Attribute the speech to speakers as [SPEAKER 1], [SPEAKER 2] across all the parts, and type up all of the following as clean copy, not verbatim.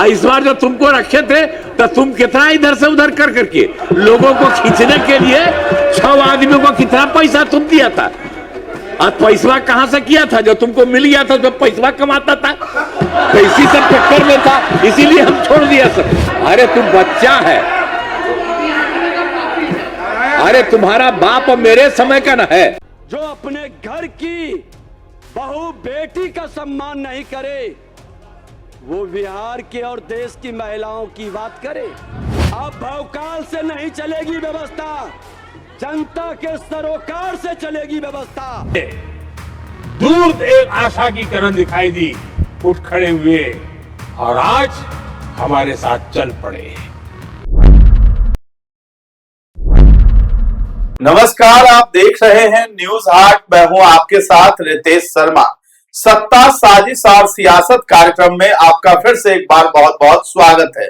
[SPEAKER 1] इस बार जो तुमको रखे थे तो तुम कितना इधर से उधर कर करके लोगों को खींचने के लिए 6 आदमियों को कितना पैसा तुम दिया था, और पैसा कहां से किया था? जो तुमको मिल गया था जो पैसा कमाता था, तो इसी सब चक्कर में था, इसीलिए हम छोड़ दिया सब। अरे तुम बच्चा है, अरे तुम्हारा बाप मेरे समय का न है।
[SPEAKER 2] जो अपने घर की बहू बेटी का सम्मान नहीं करे वो बिहार के और देश की महिलाओं की बात करे। अब भौकाल से नहीं चलेगी व्यवस्था, जनता के सरोकार से चलेगी व्यवस्था।
[SPEAKER 3] दूर एक आशा की किरण दिखाई दी, उठ खड़े हुए और आज हमारे साथ चल पड़े।
[SPEAKER 4] नमस्कार, आप देख रहे हैं न्यूज हाट। मैं हूं आपके साथ रितेश शर्मा। सत्ता, साजिश और सियासत कार्यक्रम में आपका फिर से एक बार बहुत बहुत स्वागत है।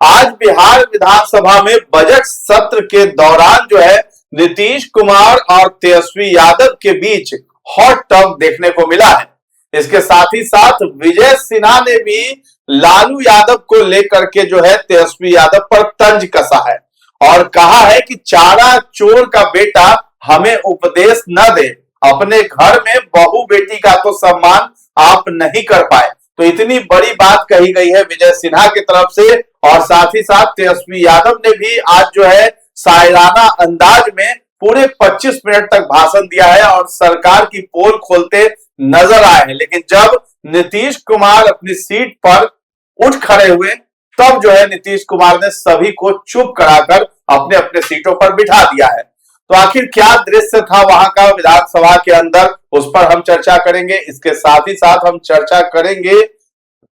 [SPEAKER 4] आज बिहार विधानसभा में बजट सत्र के दौरान जो है नीतीश कुमार और तेजस्वी यादव के बीच हॉट टॉक देखने को मिला है। इसके साथ ही साथ विजय सिन्हा ने भी लालू यादव को लेकर के जो है तेजस्वी यादव पर तंज कसा है और कहा है कि चारा चोर का बेटा हमें उपदेश न दे, अपने घर में बहू बेटी का तो सम्मान आप नहीं कर पाए। तो इतनी बड़ी बात कही गई है विजय सिन्हा की तरफ से, और साथ ही साथ तेजस्वी यादव ने भी आज जो है शायराना अंदाज में पूरे 25 मिनट तक भाषण दिया है और सरकार की पोल खोलते नजर आए हैं। लेकिन जब नीतीश कुमार अपनी सीट पर उठ खड़े हुए तब जो है नीतीश कुमार ने सभी को चुप कराकर अपने अपने सीटों पर बिठा दिया है। तो आखिर क्या दृश्य था वहां का विधानसभा के अंदर, उस पर हम चर्चा करेंगे। इसके साथ ही साथ हम चर्चा करेंगे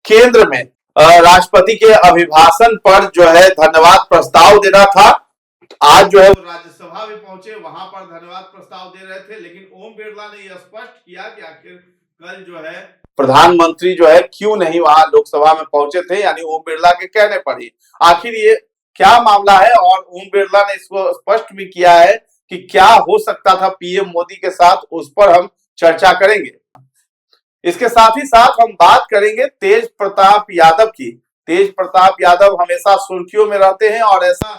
[SPEAKER 4] केंद्र में राष्ट्रपति के अभिभाषण पर जो है धन्यवाद प्रस्ताव देना था। आज जो है राज्यसभा में पहुंचे, वहां पर धन्यवाद प्रस्ताव दे रहे थे, लेकिन ओम बिरला ने यह स्पष्ट किया कि आखिर कल जो है प्रधानमंत्री जो है क्यों नहीं वहां लोकसभा में पहुंचे थे, यानी ओम बिरला के कहने पर ही। आखिर ये क्या मामला है, और ओम बिरला ने इसको स्पष्ट भी किया है कि क्या हो सकता था पीएम मोदी के साथ, उस पर हम चर्चा करेंगे। इसके साथ ही साथ हम बात करेंगे तेज प्रताप यादव की। तेज प्रताप यादव हमेशा सुर्खियों में रहते हैं और ऐसा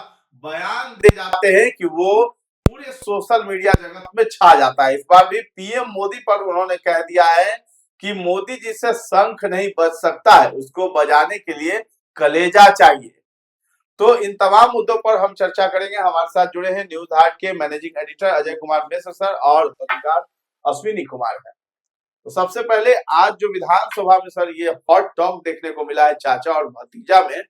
[SPEAKER 4] बयान दे जाते हैं कि वो पूरे सोशल मीडिया जगत में छा जाता है। इस बार भी पीएम मोदी पर उन्होंने कह दिया है कि मोदी जी से शंख नहीं बज सकता है, उसको बजाने के लिए कलेजा चाहिए। तो इन तमाम मुद्दों पर हम चर्चा करेंगे। हमारे साथ जुड़े हैं न्यूज हाट के managing editor Ajay Kumar Mishra sir और पत्रकार अश्विनी कुमार है। तो सबसे पहले आज जो विधानसभा में सर ये हॉट टॉक देखने को मिला है चाचा और भतीजा में,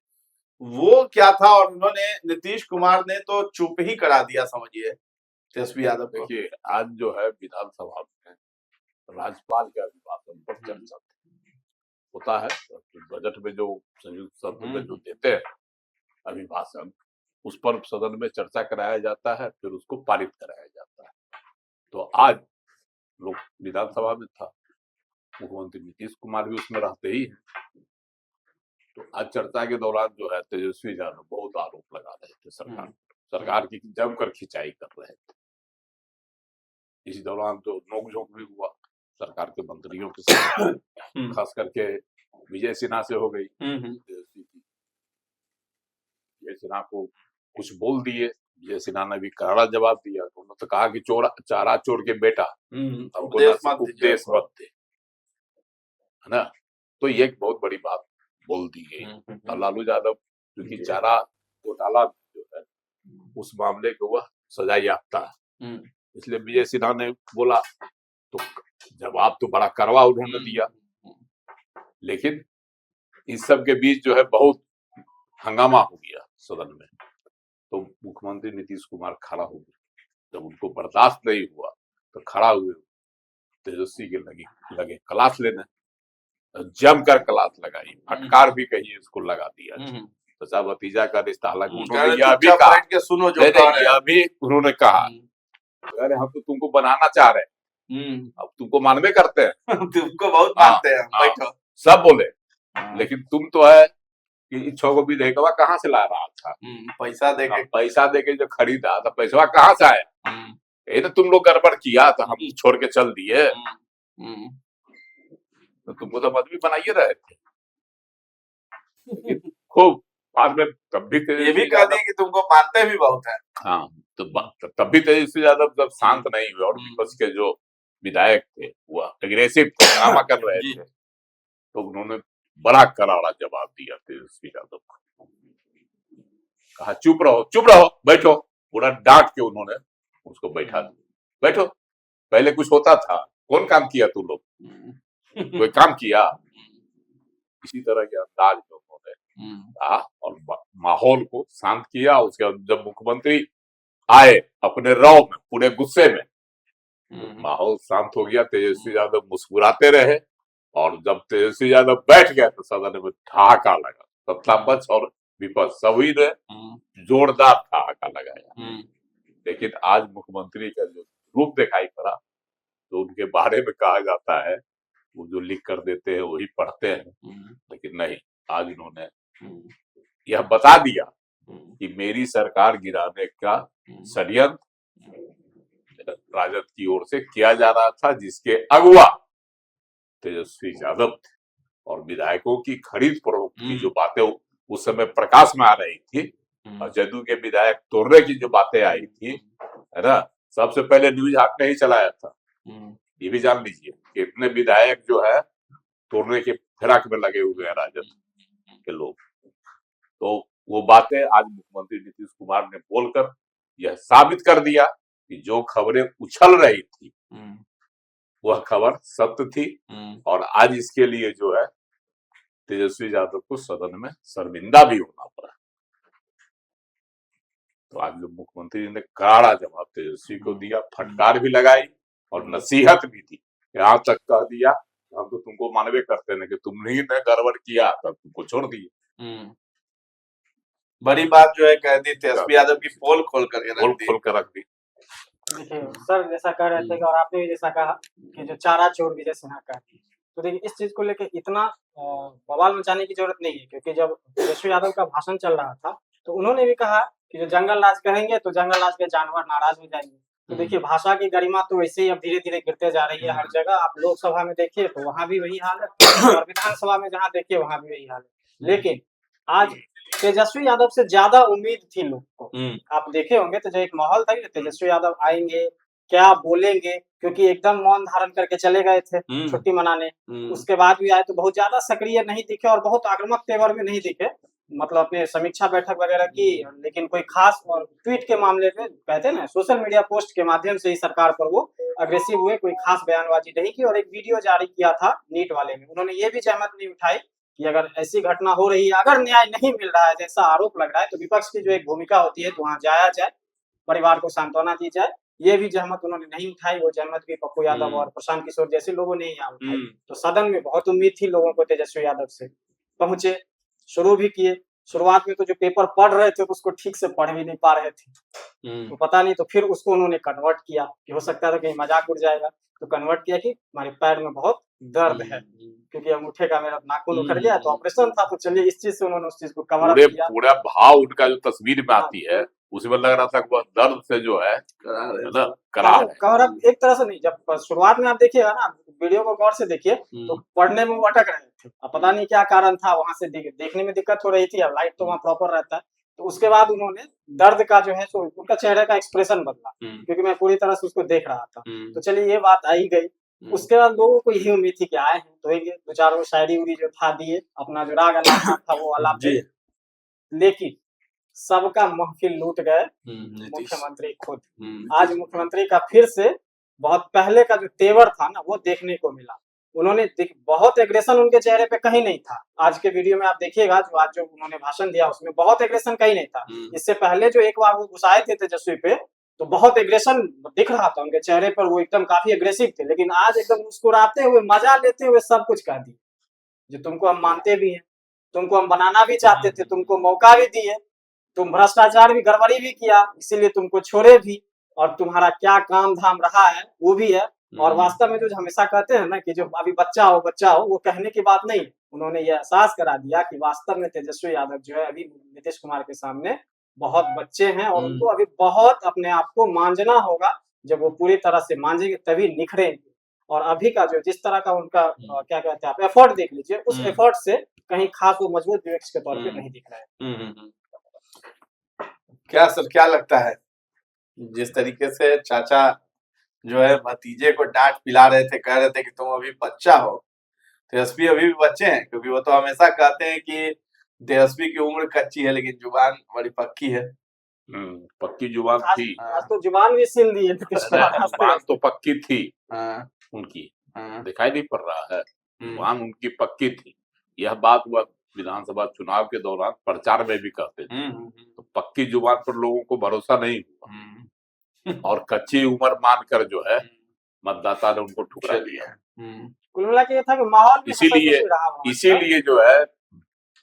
[SPEAKER 4] वो क्या था? और उन्होंने नीतीश कुमार ने तो चुप ही करा दिया समझिए तेजस्वी यादव को।
[SPEAKER 3] देखिए, आज जो है विधानसभा में राज्यपाल के अभिभाषण पर चर्चा होता है। बजट में जो संयुक्त सत्र में जो देते हैं अभिभाषण, उस पर सदन में चर्चा कराया जाता है, फिर उसको पारित कराया जाता है। तो आज लोग विधानसभा में था, मुख्यमंत्री नीतीश कुमार भी उसमें रहते ही हैं। तो आज चर्चा के दौरान जो है तेजस्वी यादव बहुत आरोप लगा रहे थे सरकार की जमकर खिंचाई कर रहे थे। इस दौरान तो नोकझोंक भी हुआ सरकार के मंत्रियों के साथ, खास करके विजय सिन्हा से हो गई। विजय सिन्हा को कुछ बोल दिए, विजय सिन्हा ने भी करारा जवाब दिया। उन्होंने तो कहा कि चारा चोर के बेटा उपदेश मत दे, है ना। तो ये एक बहुत बड़ी बात बोल दी गई। और लालू यादव क्योंकि चारा घोटाला जो है उस मामले को वह सजा याफ्ता है, इसलिए विजय सिन्हा ने बोला तो जवाब तो बड़ा कड़वा उन्होंने दिया। लेकिन इस सब के बीच जो है बहुत हंगामा हो गया सदन में। तो मुख्यमंत्री नीतीश कुमार खड़ा हो गए। जब उनको बर्दाश्त नहीं हुआ तो खड़ा हुए तेजस्वी के लगे क्लास लेने, जमकर क्लास लगाई, फटकार भी कही इसको लगा दिया। चाचा भतीजा का रिश्ता, हालांकि उन्होंने यह भी कहा, सुनो जो यह भी उन्होंने कहा, अरे हम तो तुमको बनाना चाह रहे हैं, अब तुमको मानवे करते हैं
[SPEAKER 4] तुमको बहुत मानते हैं, बैठो
[SPEAKER 3] सब बोले, लेकिन तुम तो है कि इच्छा को भी देखा कहाँ से ला रहा था, पैसा देके जो खरीदा था, पैसा कहाँ से आया? ये तो तुम लोग गड़बड़ किया तो हम छोड़ के चल दिए, तो तुमको तो मंत्री बनाइए रहे थे। लेकिन खूब बाद में तब भी
[SPEAKER 4] ये भी
[SPEAKER 3] तेजस्वी
[SPEAKER 4] कह दिए कि तुमको मानते भी बहुत है।
[SPEAKER 3] हाँ, तो तब भी तेजस्वी यादव जब शांत नहीं हुए और विपक्ष के जो विधायक थे वो अग्रेसिव हंगामा कर रहे थे, तो उन्होंने बड़ा करारा जवाब दिया तेजस्वी यादव को। कहा चुप रहो, बैठो। पूरा डांट के उन्होंने उसको बैठा दिया। बैठो, पहले कुछ होता था, कौन काम किया तू लोग? कोई काम किया? इसी तरह के अंदाज में उन्होंने कहा और माहौल को शांत किया। उसके बाद जब मुख्यमंत्री आए अपने रौब में, पूरे गुस्से में, माहौल शांत हो गया। तेजस्वी यादव मुस्कुराते रहे और जब तेजस्वी यादव बैठ गए तो सदन में ठहाका लगा। सत्ता पक्ष और विपक्ष सभी ने जोरदार ठहाका लगाया। लेकिन आज मुख्यमंत्री का जो रूप दिखाई पड़ा, तो उनके बारे में कहा जाता है वो जो लिख कर देते हैं वही पढ़ते हैं, लेकिन नहीं, आज उन्होंने यह बता दिया कि मेरी सरकार गिराने का षड्यंत्र राजद की ओर से किया जा रहा था, जिसके अगुवा तेजस्वी यादव थे। और विधायकों की खरीद फरोख्त की जो बातें उस समय प्रकाश में आ रही थी और जदयू के विधायक तोड़ने की जो बातें आई थी, है ना, सबसे पहले न्यूज हाट ने ही चलाया था। ये भी जान लीजिए कि इतने विधायक जो है तोड़ने के फिराक में लगे हुए हैं राजद के लोग। तो वो बातें आज मुख्यमंत्री नीतीश कुमार ने बोलकर यह साबित कर दिया कि जो खबरें उछल रही थी वह खबर सत्य थी। और आज इसके लिए जो है तेजस्वी यादव को सदन में शर्मिंदा भी होना पड़ा। तो आज जो मुख्यमंत्री ने करारा जवाब तेजस्वी को दिया, फटकार भी लगाई और नसीहत भी दी। यहाँ तक कह दिया हम तो तुमको मानवे करते हैं कि तुमने ही ने गड़बड़ किया तब तुमको छोड़ दिए।
[SPEAKER 4] बड़ी बात जो है कह दी, तेजस्वी यादव की पोल खोल कर रख दी।
[SPEAKER 5] देखिए सर, जैसा कह रहे थे और आपने भी जैसा कहा कि जो चारा चोर विजय सिन्हा का, तो देखिए इस चीज को लेकर इतना बवाल मचाने की जरूरत नहीं है, क्योंकि जब तेजस्वी यादव का भाषण चल रहा था तो उन्होंने भी कहा कि जो जंगल राज करेंगे तो जंगल राज के जानवर नाराज हो जाएंगे। तो देखिए भाषा की गरिमा तो वैसे ही अब धीरे धीरे गिरते जा रही है हर जगह। आप लोकसभा में देखिए तो वहां भी वही हाल है और विधानसभा में जहाँ देखिए वहां भी वही हाल है। लेकिन आज तेजस्वी यादव से ज्यादा उम्मीद थी लोग को। आप देखे होंगे तो जो एक माहौल था कि तेजस्वी यादव आएंगे, क्या बोलेंगे, क्योंकि एकदम मौन धारण करके चले गए थे छुट्टी मनाने। उसके बाद भी आए तो बहुत ज्यादा सक्रिय नहीं दिखे और बहुत आक्रामक तेवर में नहीं दिखे, मतलब अपने समीक्षा बैठक वगैरह की, लेकिन कोई खास और ट्वीट के मामले में कहते हैं ना सोशल मीडिया पोस्ट के माध्यम से ही सरकार पर वो अग्रेसिव हुए, कोई खास बयानबाजी नहीं की। और एक वीडियो जारी किया था नीट वाले में, उन्होंने ये भी जहमत नहीं उठाई कि अगर ऐसी घटना हो रही है, अगर न्याय नहीं मिल रहा है जैसा आरोप लग रहा है, तो विपक्ष की जो एक भूमिका होती है तो वहां जाया जाए, परिवार को सांत्वना दी जाए। ये भी जहमत उन्होंने नहीं उठाई। वो जहमत भी पप्पू यादव और प्रशांत किशोर जैसे लोगों ने यहाँ उठाई। तो सदन में बहुत उम्मीद थी लोगों को तेजस्वी यादव से, पहुंचे, शुरू भी किए। शुरुआत में तो जो पेपर पढ़ रहे थे तो उसको ठीक से पढ़ भी नहीं पा रहे थे, तो पता नहीं, तो फिर उसको उन्होंने कन्वर्ट किया कि हो सकता था कहीं मजाक उड़ जाएगा, तो कन्वर्ट किया कि हमारे पैर में बहुत दर्द है क्योंकि अंगूठे का मेरा नाखून उखड़ गया, तो ऑपरेशन था। तो चलिए इस चीज से उन्होंने उस चीज को कवर अप किया।
[SPEAKER 3] पूरा भाव उनका जो तस्वीर में आती है उसमें लग रहा था कि दर्द से जो है
[SPEAKER 5] कवर अप एक तरह से नहीं। जब शुरुआत में आप देखिएगा ना, वीडियो को गौर से देखिए तो पढ़ने में वो अटक रहे थे। अब पता नहीं क्या कारण था, वहां से देखने में दिक्कत हो रही थी। अब लाइट तो वहाँ प्रॉपर रहता है, तो उसके बाद उन्होंने दर्द का जो है सो उनका चेहरे का एक्सप्रेशन बदला, क्योंकि मैं पूरी तरह से उसको देख रहा था। तो चलिए ये बात आई गई। उसके बाद लोगों को यही उम्मीद थी कि आए हैं तो दो चार वो शायरी उड़ी जो था दिए, अपना जो राग अलाप था वो अलाप दिए, लेकिन सबका महफिल लूट गए मुख्यमंत्री खुद। आज मुख्यमंत्री का फिर से बहुत पहले का जो तेवर था ना वो देखने को मिला। उन्होंने बहुत एग्रेशन उनके चेहरे पे कहीं नहीं था। आज के वीडियो में आप देखिएगा जो आज जो उन्होंने भाषण दिया उसमें बहुत एग्रेशन कहीं नहीं था। इससे पहले जो एक बार वो गुस्साए थे तेजस्वी पे तो बहुत एग्रेशन दिख रहा था उनके चेहरे पर, वो एकदम काफी एग्रेसिव थे। लेकिन आज एकदम मुस्कुराते हुए, मजा लेते हुए सब कुछ कह दिए, जो तुमको हम मानते भी हैं, तुमको हम बनाना भी चाहते थे, तुमको मौका भी दिए, तुम भ्रष्टाचार भी गड़बड़ी भी किया, इसीलिए तुमको छोड़े भी, और तुम्हारा क्या काम धाम रहा है वो भी है। और वास्तव में जो हमेशा कहते हैं ना कि जो अभी बच्चा हो, वो कहने की बात नहीं। उन्होंने ये एहसास करा दिया कि वास्तव में तेजस्वी यादव जो है अभी नीतीश कुमार के सामने बहुत बच्चे हैं और उनको अभी बहुत अपने आप को मांझना होगा। जब वो पूरी तरह से मांझेंगे तभी निखरेंगे। और अभी का जो जिस तरह का उनका क्या कहते हैं आप एफर्ट देख लीजिए, उस एफर्ट से कहीं खास वो मजबूत विपक्ष के तौर पे नहीं दिख रहा है।
[SPEAKER 4] क्या सर, क्या लगता है जिस तरीके से चाचा जो है भतीजे को डांट पिला रहे थे, कह रहे थे कि तुम अभी बच्चा हो, तेजस्वी अभी भी बच्चे हैं, क्योंकि वो तो हमेशा कहते हैं कि तेजस्वी की उम्र कच्ची है लेकिन जुबान बड़ी पक्की है।
[SPEAKER 3] पक्की जुबान थी,
[SPEAKER 5] आज तो जुबान भी सिल दी है नीतीश कुमार।
[SPEAKER 3] जुबान तो पक्की थी
[SPEAKER 4] उनकी,
[SPEAKER 3] दिखाई नहीं पड़ रहा है, जुबान उनकी पक्की थी। यह बात वह विधानसभा चुनाव के दौरान प्रचार में भी कहते थे। तो पक्की जुबान पर लोगों को भरोसा नहीं हुआ और कच्ची उम्र मानकर जो है मतदाता ने उनको ठुकरा दिया।
[SPEAKER 5] कुल मिला के ये था कि माहौल
[SPEAKER 3] इसीलिए जो है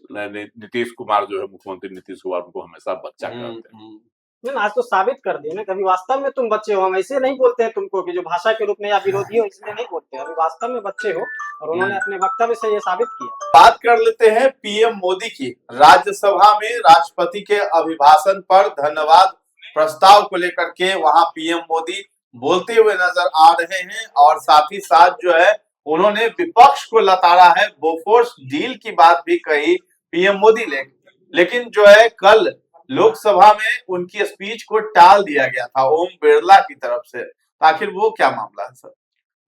[SPEAKER 3] नीतीश कुमार जो है, मुख्यमंत्री नीतीश कुमार उनको हमेशा बच्चा कहते हैं।
[SPEAKER 5] आज तो साबित कर दिए ना, कभी वास्तव में तुम बच्चे हो। हम ऐसे नहीं बोलते हैं तुमको कि जो भाषा के रूप में या विरोधी हो इसलिए नहीं बोलते, अभी वास्तव में बच्चे हो और उन्होंने अपने वक्तव्य से ये साबित किया।
[SPEAKER 4] बात कर लेते हैं पीएम मोदी की। राज्यसभा में राष्ट्रपति के अभिभाषण पर धन्यवाद प्रस्ताव को लेकर के वहां पीएम मोदी बोलते हुए नजर आ रहे हैं और साथ ही साथ जो है उन्होंने विपक्ष को लताड़ा है। बोफोर्स डील की बात भी कही पीएम मोदी ने, लेकिन जो है कल लोकसभा में उनकी स्पीच को टाल दिया गया था ओम बिरला की तरफ से। आखिर वो क्या मामला है सर?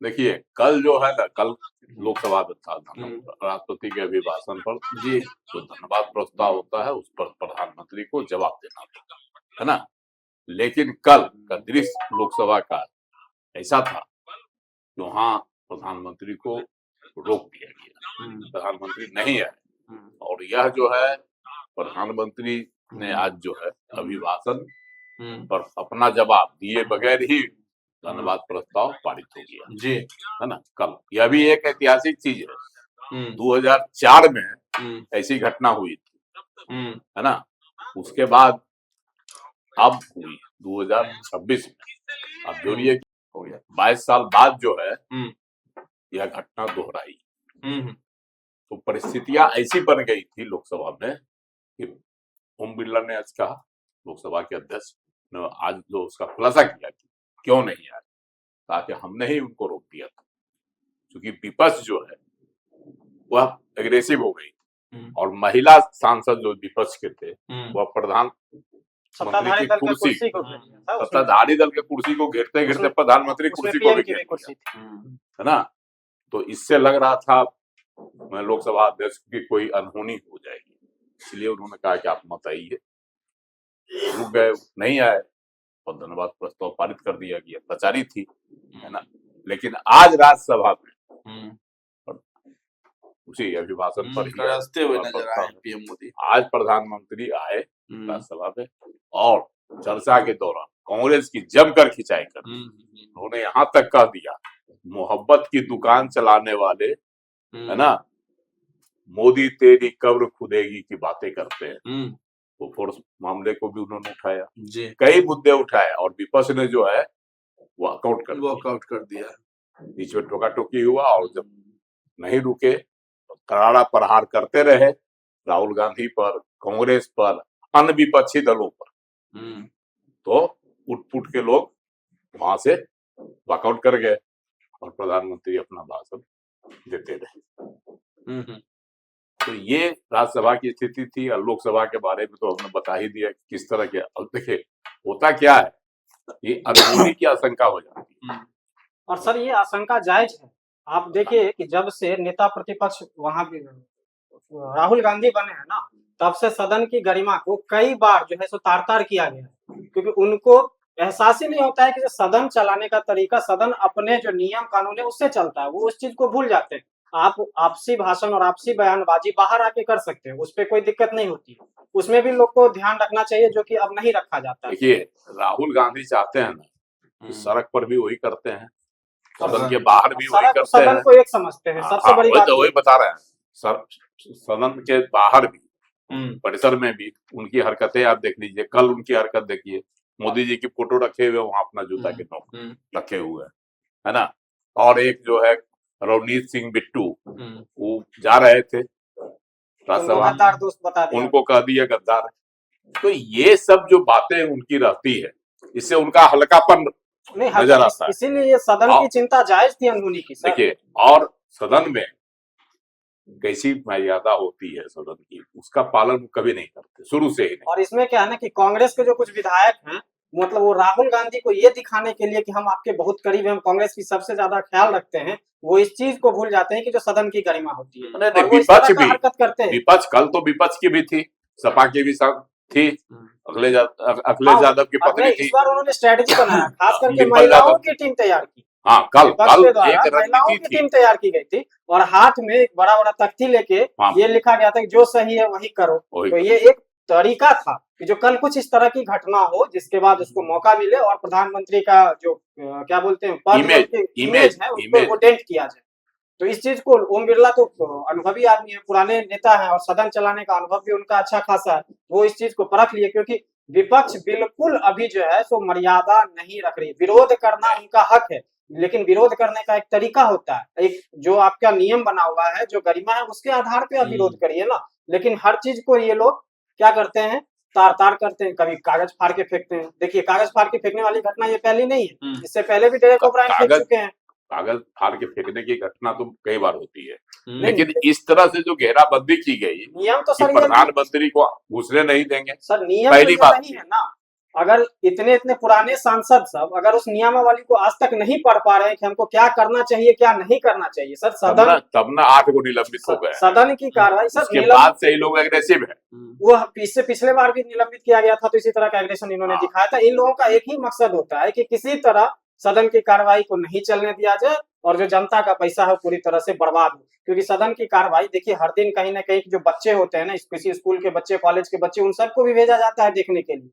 [SPEAKER 3] देखिए, कल जो है ना, कल लोकसभा में था राष्ट्रपति के अभिभाषण पर जी जो धन्यवाद प्रस्ताव होता है उस पर प्रधानमंत्री को जवाब देना होता है ना। लेकिन कल का दृश्य लोकसभा का ऐसा था कि वहां प्रधानमंत्री को रोक दिया गया, प्रधानमंत्री नहीं आए और यह जो है प्रधानमंत्री ने आज जो है अभिभाषण पर अपना जवाब दिए बगैर ही धन्यवाद प्रस्ताव पारित हो गया जी, है ना। कल यह भी एक ऐतिहासिक चीज है। 2004 में ऐसी घटना हुई थी, है ना। उसके बाद अब हुई 2026 में, अब जो ये हो गया 22 साल बाद जो है यह घटना दोहराई। तो परिस्थितियां ऐसी बन गई थी लोकसभा में कि ओम बिरला ने आज कहा, लोकसभा के अध्यक्ष ने आज जो उसका खुलासा किया कि क्यों नहीं आए, कहा कि हमने ही उनको रोक दिया था क्योंकि विपक्ष जो है वह एग्रेसिव हो गई और महिला सांसद जो विपक्ष के थे वह प्रधान
[SPEAKER 5] सत्ताधारी दल
[SPEAKER 3] के कुर्सी को घेरते घेरते प्रधानमंत्री कुर्सी को भी घेर लिया, है ना। तो इससे लग रहा था लोकसभा अध्यक्ष की कोई अनहोनी हो जाएगी, इसलिए उन्होंने कहा कि आप मत आइए। रुक गए, नहीं आए और धन्यवाद प्रस्ताव पारित कर दिया गया। लाचारी थी, है ना। लेकिन आज राज्यसभा में उसी अभिभाषण पर
[SPEAKER 4] हुए नजर आए पीएम मोदी।
[SPEAKER 3] आज प्रधानमंत्री आए राज्यसभा में और चर्चा के दौरान कांग्रेस की जमकर खिंचाई कर उन्होंने यहाँ तक कह दिया, मोहब्बत की दुकान चलाने वाले, है ना, मोदी तेरी कब्र खुदेगी की बातें करते हैं। वो फोर्स मामले को भी उन्होंने उठाया, कई मुद्दे उठाए और विपक्ष ने जो है वो वॉकआउट कर दिया। बीच में टोका टोकी हुआ और जब नहीं रुके तो करारा प्रहार करते रहे राहुल गांधी पर, कांग्रेस पर, अन्य विपक्षी दलों पर। तो उठ के लोग वहां से वॉकआउट कर गए और प्रधानमंत्री अपना भाषण देते रहे। तो ये राज्यसभा की स्थिति थी। और लोकसभा के बारे में तो हमने बता ही दिया किस तरह के। अब देखिए होता क्या है, ये अनहोनी की आशंका हो जाती है।
[SPEAKER 5] और सर ये आशंका जायज है। आप देखिए कि जब से नेता प्रतिपक्ष वहां राहुल गांधी बने हैं ना, तब से सदन की गरिमा को कई बार जो है सो तार-तार किया गया है, क्योंकि उनको एहसास ही नहीं होता है कि जो सदन चलाने का तरीका, सदन अपने जो नियम कानून है उससे चलता है, वो उस चीज को भूल जाते हैं। आप आपसी भाषण और आपसी बयानबाजी बाहर आके कर सकते हैं, उस पर कोई दिक्कत नहीं होती। उसमें भी लोग को ध्यान रखना चाहिए, जो कि अब नहीं रखा जाता है।
[SPEAKER 3] देखिए राहुल गांधी चाहते हैं ना, सड़क पर भी वही करते हैं, सदन के बाहर भी वही करते हैं।
[SPEAKER 5] सदन को एक समझते हैं, सबसे बड़ी बात
[SPEAKER 3] वही बता रहे हैं। सदन के बाहर भी, परिसर में भी उनकी हरकतें आप देख लीजिए। कल उनकी हरकत देखिए, मोदी जी की फोटो रखे हुए वहां अपना जूता के नोक रखे हुए है ना। और एक जो है रवनीत सिंह बिट्टू, वो जा रहे थे राज्यसभा, उनको कह दिया गद्दार। तो ये सब जो बातें उनकी रहती है, इससे उनका हल्कापन
[SPEAKER 5] नहीं
[SPEAKER 3] नजर आता है।
[SPEAKER 5] इसीलिए ये सदन
[SPEAKER 3] हाँ।
[SPEAKER 5] की चिंता जायज थी अनहोनी की सर।
[SPEAKER 3] देखिए, और सदन में कैसी मर्यादा होती है सदन की, उसका पालन कभी नहीं करते, शुरू से ही नहीं।
[SPEAKER 5] और इसमें क्या है ना कि कांग्रेस के जो कुछ विधायक हैं, मतलब वो राहुल गांधी को ये दिखाने के लिए कि हम आपके बहुत करीब हैं, हम कांग्रेस की सबसे ज्यादा ख्याल रखते हैं, वो इस चीज को भूल जाते हैं कि जो सदन की गरिमा होती है।
[SPEAKER 3] नहीं,
[SPEAKER 5] और वो इस तरह का हरकत करते हैं।
[SPEAKER 3] विपक्ष कल तो विपक्ष की भी थी, सपा की भी सब थी, अखिलेश यादव की पत्नी थी।
[SPEAKER 5] इस बार उन्होंने स्ट्रेटेजी बनाया, खास करके
[SPEAKER 3] डिम्पल
[SPEAKER 5] महिलाओं
[SPEAKER 3] यादव
[SPEAKER 5] की टीम तैयार की।
[SPEAKER 3] हाँ, कल
[SPEAKER 5] विपक्ष के द्वारा
[SPEAKER 3] एक
[SPEAKER 5] महिलाओं
[SPEAKER 3] रणनीति
[SPEAKER 5] की
[SPEAKER 3] थी।
[SPEAKER 5] टीम तैयार की गई थी और हाथ में एक बड़ा बड़ा तख्ती लेके
[SPEAKER 3] हाँ।
[SPEAKER 5] ये लिखा गया था कि जो सही है वही करो।
[SPEAKER 3] वही
[SPEAKER 5] तो ये एक तरीका था कि जो कल कुछ इस तरह की घटना हो जिसके बाद उसको मौका मिले और प्रधानमंत्री का जो क्या बोलते हैं पद इमेज है उसको वो डेंट किया जाए। तो इस चीज को ओम बिरला तो अनुभवी आदमी है, पुराने नेता है और सदन चलाने का अनुभव भी उनका अच्छा खासा है, वो इस चीज को परख लिए, क्योंकि विपक्ष बिल्कुल अभी जो है सो मर्यादा नहीं रख रही। विरोध करना उनका हक है, लेकिन विरोध करने का एक तरीका होता है, एक जो आपका नियम बना हुआ है, जो गरिमा है, उसके आधार पे आप विरोध करिए ना। लेकिन हर चीज को ये लोग क्या करते हैं, तार तार करते हैं, कभी कागज फाड़ के फेंकते हैं। देखिए, कागज फाड़ के फेंकने वाली घटना ये पहली नहीं है, इससे पहले भी डेरेक ओब्रायन फेंक चुके हैं।
[SPEAKER 3] कागज फाड़ के फेंकने की घटना तो कई बार होती है, लेकिन इस तरह से जो घेराबंदी की गई,
[SPEAKER 5] नियम तो सर
[SPEAKER 3] प्रधानमंत्री को घुसने नहीं देंगे,
[SPEAKER 5] सर नियम
[SPEAKER 3] पहली बात
[SPEAKER 5] नहीं है ना। अगर इतने पुराने सांसद सब अगर उस नियमावली को आज तक नहीं पढ़ पा रहे हैं कि हमको क्या करना चाहिए क्या नहीं करना चाहिए, सर सदन
[SPEAKER 3] तब ना 8 को निलंबित हो गए।
[SPEAKER 5] सदन की कार्रवाई सर
[SPEAKER 3] उसके बाद से ही लोग एग्रेसिव है।
[SPEAKER 5] वो इससे पिछले बार भी निलंबित किया गया था, तो इसी तरह का एग्रेशन इन्होंने दिखाया था। इन लोगों का एक ही मकसद होता है कि किसी तरह सदन की कार्रवाई को नहीं चलने दिया जाए और जो जनता का पैसा है पूरी तरह से बर्बाद हो। क्योंकि सदन की कार्रवाई देखिए हर दिन कहीं ना कहीं जो बच्चे होते हैं ना, किसी स्कूल के बच्चे, कॉलेज के बच्चे, उन सबको भी भेजा जाता है देखने के लिए।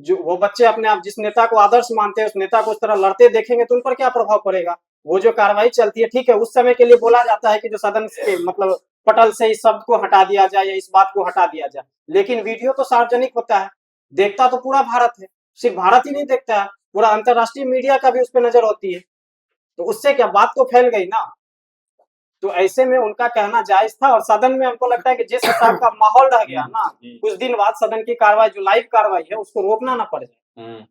[SPEAKER 5] जो वो बच्चे अपने आप जिस नेता को आदर्श मानते हैं उस नेता को उस तरह लड़ते देखेंगे तो उन पर क्या प्रभाव पड़ेगा। वो जो कार्रवाई चलती है, ठीक है, उस समय के लिए बोला जाता है कि जो सदन के मतलब पटल से इस शब्द को हटा दिया जाए या इस बात को हटा दिया जाए, लेकिन वीडियो तो सार्वजनिक होता है, देखता तो पूरा भारत है। सिर्फ भारत ही नहीं देखता है, पूरा अंतरराष्ट्रीय मीडिया का भी उस पर नजर होती है। तो उससे क्या बात तो फैल गई ना। तो ऐसे में उनका कहना जायज था। और सदन में हमको लगता है कि जिस हिसाब का माहौल रह गया ना, कुछ दिन बाद सदन की कार्रवाई जो लाइव कार्रवाई है उसको रोकना ना पड़ जाए,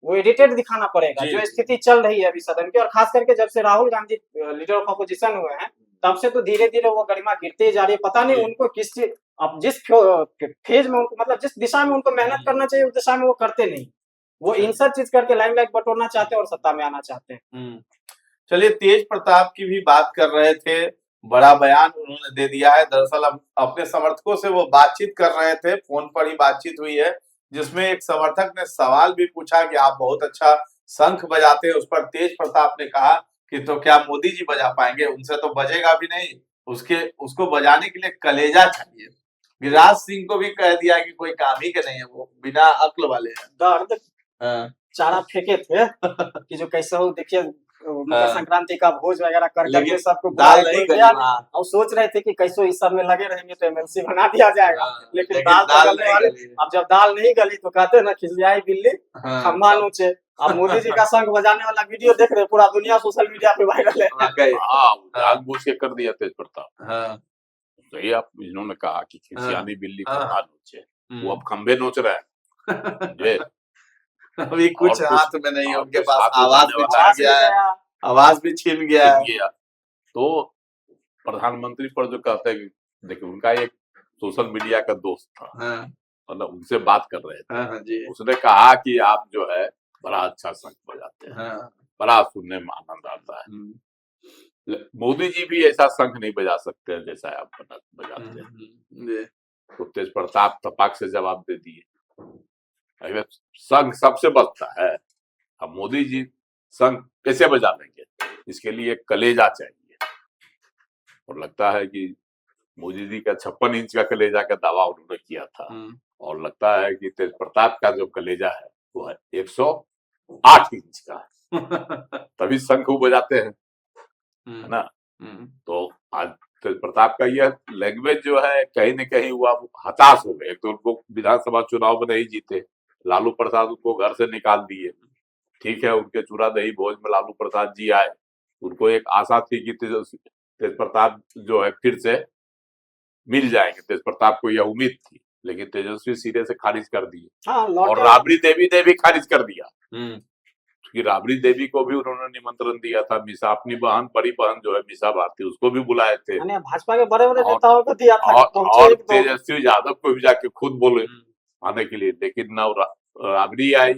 [SPEAKER 5] वो एडिटेड दिखाना पड़ेगा जो स्थिति चल रही है अभी सदन की। और खास करके जब से Rahul Gandhi leader of opposition हुए हैं तब से तो धीरे धीरे वो गरिमा गिरती जा रही है। पता नहीं उनको किस चीज, अब जिस फेज में उनको मतलब जिस दिशा में उनको मेहनत करना चाहिए उस दिशा में वो करते नहीं। वो इन सब चीज करके लाइमलाइट बटोरना चाहते हैं और सत्ता में आना चाहते हैं।
[SPEAKER 4] चलिए, तेज प्रताप की भी बात कर रहे थे, बड़ा बयान उन्होंने दे दिया है। दरअसल अपने समर्थकों से वो बातचीत कर रहे थे, फोन पर ही बातचीत हुई है, जिसमें एक समर्थक ने सवाल भी पूछा कि आप बहुत अच्छा शंख बजाते हैं। उस पर तेज प्रताप ने कहा कि तो क्या मोदी जी बजा पाएंगे, उनसे तो बजेगा भी नहीं, उसको बजाने के लिए कलेजा चाहिए। गिरिराज सिंह को भी कह दिया कि कोई काम ही के नहीं है, वो बिना अक्ल वाले हैं।
[SPEAKER 5] दर्द चारा फेंके थे कि जो कैसे हो, देखिए मकर संक्रांति का भोज वगैरह करके सबको
[SPEAKER 4] दाल नहीं गली
[SPEAKER 5] और सोच रहे थे कि कैसे इस सब में लगे रहेंगे तो एमएलसी बना दिया जाएगा। लेकिन दाल गलने वाले, अब जब दाल नहीं गली तो कहते ना खिसियाई बिल्ली खम्बा नोचे। अब मोदी जी का शंख बजाने वाला वीडियो देख रहे, पूरा दुनिया सोशल मीडिया पे वायरल है।
[SPEAKER 3] जानबूझ के कर दिया तेज प्रताप। तो ये आप इन्होंने कहा कि खिसियानी बिल्ली खम्बा नोचे, वो अब खंबे नोच रहे हैं।
[SPEAKER 4] अभी कुछ हाथ में नहीं है उनके पास, आवाज भी छीन गया है, आवाज भी छीन गया है।
[SPEAKER 3] तो प्रधानमंत्री पर जो कहते हैं, देखिए उनका एक सोशल मीडिया का दोस्त था, मतलब उनसे बात कर रहे थे, उसने कहा कि आप जो है बड़ा अच्छा शंख बजाते हैं, बड़ा सुनने में आनंद आता है। मोदी जी भी ऐसा शंख नहीं बजा सकते हैं जैसा आप बजाते हैं। तो तेज प्रताप तपाक से जवाब दे दिए, शंख सबसे बजता है, अब मोदी जी शंख कैसे बजा लेंगे, इसके लिए कलेजा चाहिए। और लगता है कि मोदी जी का 56 इंच का कलेजा का दावा उन्होंने किया था, और लगता है कि तेज प्रताप का जो कलेजा है वो है 108 इंच का, तभी शंख वो बजाते हैं, है ना। तो आज तेज प्रताप का यह लैंग्वेज जो है कहीं न कहीं हुआ हताश हो गए। एक तो उनको विधानसभा चुनाव में नहीं जीते, लालू प्रसाद उनको घर से निकाल दिए, ठीक है, उनके चूरा दही भोज में लालू प्रसाद जी आए, उनको एक आशा थी कि तेज प्रताप जो है फिर से मिल जाएंगे, तेज प्रताप को यह उम्मीद थी, लेकिन तेजस्वी सिरे से खारिज कर दिए। और राबड़ी देवी ने भी खारिज कर दिया। कि राबड़ी देवी को भी उन्होंने निमंत्रण दिया था, मिसा अपनी बहन बड़ी बहन जो है मिसा भारती, उसको भी बुलाए थे,
[SPEAKER 5] यानी भाजपा के बड़े बड़े
[SPEAKER 3] और-
[SPEAKER 5] नेताओं को दिया था कि पहुंचे
[SPEAKER 3] और
[SPEAKER 5] एक दो।
[SPEAKER 3] तेजस्वी यादव को भी जाके खुद बोले आने के लिए, लेकिन न राबड़ी आई,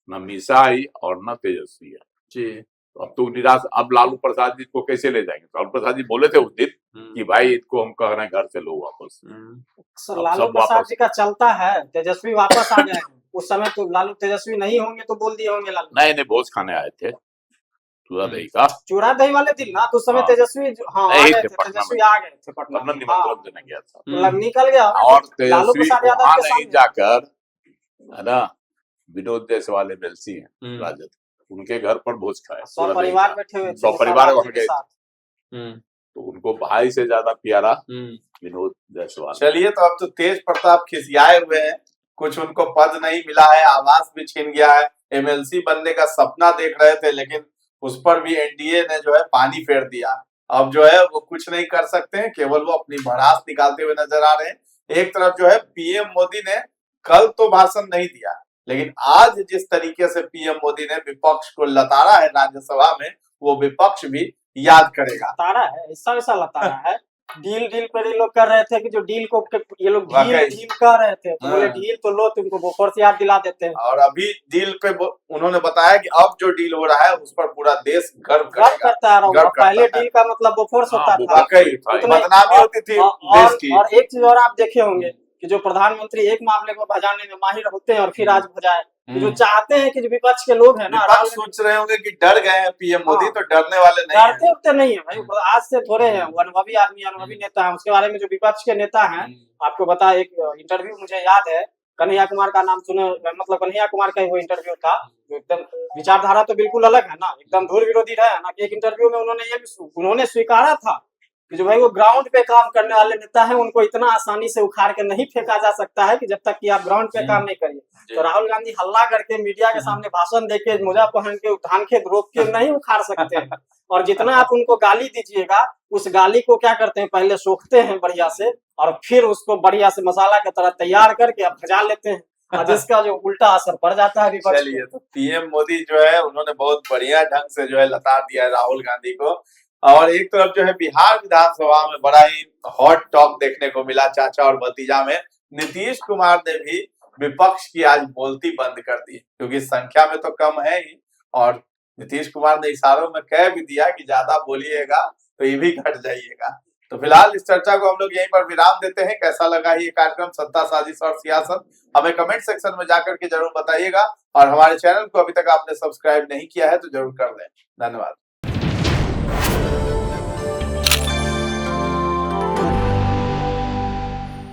[SPEAKER 3] न मीसा आई और न तेजस्वी आई।
[SPEAKER 4] जी
[SPEAKER 3] अब तो निराश, अब लालू प्रसाद जी को कैसे ले जाएंगे? लालू प्रसाद जी बोले थे उस दिन कि भाई इनको हम कह रहे हैं घर से लो वापस।
[SPEAKER 5] सर,
[SPEAKER 3] अब
[SPEAKER 5] लालू
[SPEAKER 3] सब
[SPEAKER 5] प्रसाद
[SPEAKER 3] वापस-
[SPEAKER 5] जी का चलता है, तेजस्वी वापस आ गए हैं। उस समय तो लालू तेजस्वी नहीं होंगे तो बोल दिए होंगे लालू।
[SPEAKER 3] नए भोज खाने आए थे चूड़ा दही का,
[SPEAKER 5] चूड़ा दही वाले दिन ना, तो उस समय
[SPEAKER 3] हाँ।
[SPEAKER 5] तेजस्वी हाँ आ
[SPEAKER 3] नहीं
[SPEAKER 5] गए
[SPEAKER 3] थे
[SPEAKER 5] थे,
[SPEAKER 3] पटना
[SPEAKER 5] तेजस्वी
[SPEAKER 3] में।
[SPEAKER 5] आ गए थे पटना
[SPEAKER 3] अपना
[SPEAKER 5] में।
[SPEAKER 3] निमंत्रण
[SPEAKER 5] हाँ,
[SPEAKER 3] देने गया था,
[SPEAKER 5] तो निकल गया होगा
[SPEAKER 3] और
[SPEAKER 5] कि लालू
[SPEAKER 3] तेजस्वी
[SPEAKER 5] प्रसाद यादव
[SPEAKER 3] वहां
[SPEAKER 5] के
[SPEAKER 3] नहीं
[SPEAKER 5] सामने।
[SPEAKER 3] जाकर, है ना, विनोद जायसवाल एमएलसी हैं राजद, उनके घर पर भोज खाए,
[SPEAKER 5] सब
[SPEAKER 3] चूड़ा दही
[SPEAKER 5] परिवार
[SPEAKER 3] का।
[SPEAKER 5] बैठे हुए थे,
[SPEAKER 3] सब परिवार वहां
[SPEAKER 5] के
[SPEAKER 3] गए
[SPEAKER 5] साथ।
[SPEAKER 3] तो उनको भाई से ज्यादा प्यारा विनोद जायसवाल।
[SPEAKER 4] चलिए, तो अब तो तेज प्रताप खिसियाए हुए हैं, कुछ उनको पद नहीं मिला है, आवास भी छीन गया है, एमएलसी बनने का सपना देख रहे थे, लेकिन उस पर भी एनडीए ने जो है पानी फेर दिया। अब जो है वो कुछ नहीं कर सकते हैं, केवल वो अपनी भड़ास निकालते हुए नजर आ रहे हैं। एक तरफ जो है पीएम मोदी ने कल तो भाषण नहीं दिया, लेकिन आज जिस तरीके से पीएम मोदी ने विपक्ष को लताड़ा है राज्यसभा में, वो विपक्ष भी याद करेगा।
[SPEAKER 5] लताड़ा है, ऐसा वैसा लताड़ा है। डील पर ये लोग कर रहे थे कि जो डील को ये लोग
[SPEAKER 4] वाकई।
[SPEAKER 5] ढील कर रहे थे, तो बोले
[SPEAKER 4] हाँ।
[SPEAKER 5] डील तो लो, तुमको बोफोर्स याद दिला देते हैं।
[SPEAKER 4] और अभी डील पे उन्होंने बताया कि अब जो डील हो रहा है उस पर पूरा देश गर्व
[SPEAKER 5] गर्व
[SPEAKER 4] करेगा।
[SPEAKER 5] करता है।
[SPEAKER 4] गर्व करता
[SPEAKER 5] पहले
[SPEAKER 4] है।
[SPEAKER 5] डील का मतलब बोफोर्स
[SPEAKER 3] हाँ,
[SPEAKER 5] होता था।
[SPEAKER 3] बोफोर्स
[SPEAKER 4] वाकई
[SPEAKER 5] उतने-
[SPEAKER 4] बदनामी होती थी देश की।
[SPEAKER 5] और एक चीज और आप देखे होंगे कि जो प्रधानमंत्री एक मामले को भजाने में माहिर होते हैं और फिर आज भजाए, तो जो चाहते हैं कि जो विपक्ष के लोग हैं ना,
[SPEAKER 4] विपक्ष सोच रहे होंगे कि डर गए हैं पीएम मोदी,
[SPEAKER 5] हाँ।
[SPEAKER 4] तो डरने वाले नहीं हैं।
[SPEAKER 5] डरते उठते नहीं है भाई, आज से थोड़े हैं, वो अनुभवी आदमी, अनुभवी नेता है। उसके बारे में जो विपक्ष के नेता हैं, आपको बता, एक इंटरव्यू मुझे याद है, कन्हैया कुमार का नाम सुने, मतलब कन्हैया कुमार का ही वो इंटरव्यू था, जो एकदम विचारधारा तो बिल्कुल अलग है ना, एकदम धूल विरोधी रहा है ना, कि एक इंटरव्यू में उन्होंने स्वीकारा था कि जो भाई वो ग्राउंड पे काम करने वाले नेता है, उनको इतना आसानी से उखाड़ के नहीं फेंका जा सकता है कि जब तक कि आप ग्राउंड पे काम नहीं करिए। तो राहुल गांधी हल्ला करके मीडिया के सामने भाषण देके मोजा पहन के धान खेत रोप के नहीं उखाड़ सकते हैं। और जितना आप उनको गाली दीजिएगा, उस गाली को क्या करते हैं, पहले सोखते हैं बढ़िया से, और फिर उसको बढ़िया से मसाला की तरह तैयार करके अब भजा लेते हैं, और जिसका जो उल्टा असर पड़ जाता है विपक्ष पे।
[SPEAKER 4] चलिए, तो पीएम मोदी जो है उन्होंने बहुत बढ़िया ढंग से जो है लता दिया है राहुल गांधी को। और एक तरफ जो है बिहार विधानसभा में बड़ा ही हॉट टॉक देखने को मिला, चाचा और भतीजा में। नीतीश कुमार ने भी विपक्ष की आज बोलती बंद कर दी, क्योंकि संख्या में तो कम है ही, और नीतीश कुमार ने इशारों में कह भी दिया कि ज्यादा बोलिएगा तो ये भी घट जाइएगा। तो फिलहाल इस चर्चा को हम लोग यहीं पर विराम देते हैं। कैसा लगा ये कार्यक्रम सत्ता, साजिश और सियासत, हमें कमेंट सेक्शन में जाकर के जरूर बताइएगा, और हमारे चैनल को अभी तक आपने सब्सक्राइब नहीं किया है तो जरूर कर लें। धन्यवाद।